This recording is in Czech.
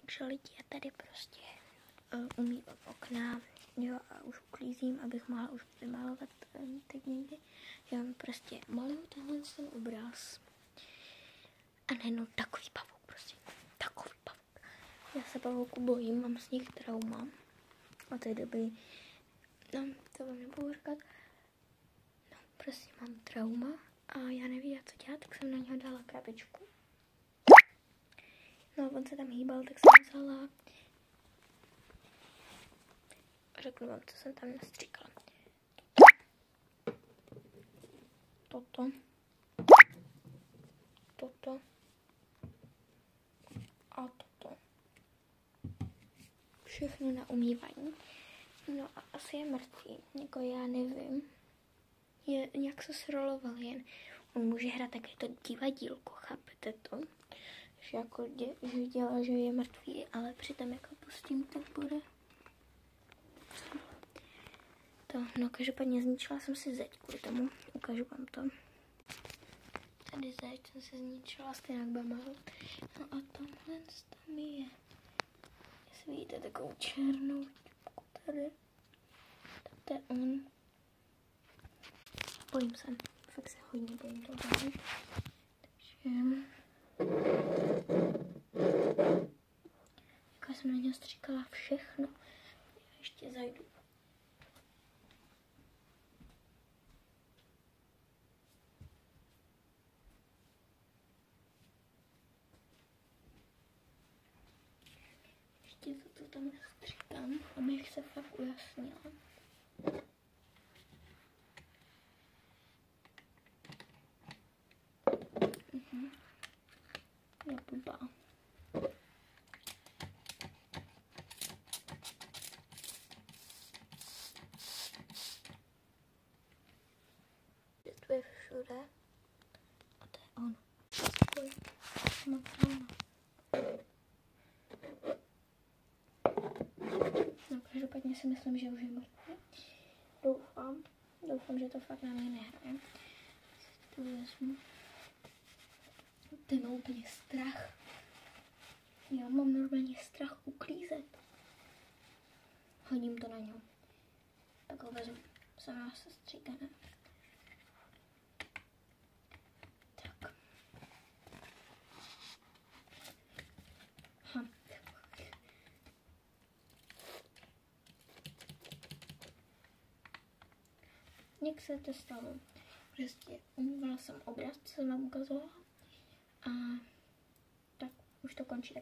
Takže lidi, já tady prostě umývám okna, jo, a už uklízím, abych mohla už vymalovat teď někdy. Já mám prostě maluju tenhle ten obraz. A nejenom takový pavouk, prostě takový pavouk. Já se pavouku bojím, mám z nich trauma. A té doby, no, to vám nebudu říkat. No, prostě mám trauma a já nevím, co dělat, tak jsem na něho dala krabičku. No, on se tam hýbal, tak jsem vzala. Řeknu vám, co jsem tam nastříkala. Toto. A toto. Všechno na umývání. No a asi je mrtvý. Jako já nevím. Nějak se sroloval jen. On může hrát také to divadílko, chápete to? Že jako že dělá, že je mrtvý, ale přitom jako pustím, tak bude. To, no každopádně zničila jsem si zeď kvůli tomu. Ukážu vám to. Tady zeď jsem se zničila, stejně jak bude malou. No a tamhle tam je. Jestli vidíte takovou černou čipku tady. Tak to je on. Bojím se. Fakt se hodně bojím toho. Takže... Jako jsem na něj stříkala všechno. Já ještě zajdu. Ještě to tam stříkám, abych se fakt ujasnila. Je blbá. To je všude. A to je on. No, každopádně si myslím, že už je mrtvý. Doufám, že to fakt na mě nehraje. To vezmu. Ten má úplně strach. Já mám normálně strach uklízet. Hodím to na něho. Tak ho vezmu. Sama se stříkaná. Tak. Jak se to stalo? Prostě umývala jsem obraz, co jsem vám ukazovala. A tak už to končí.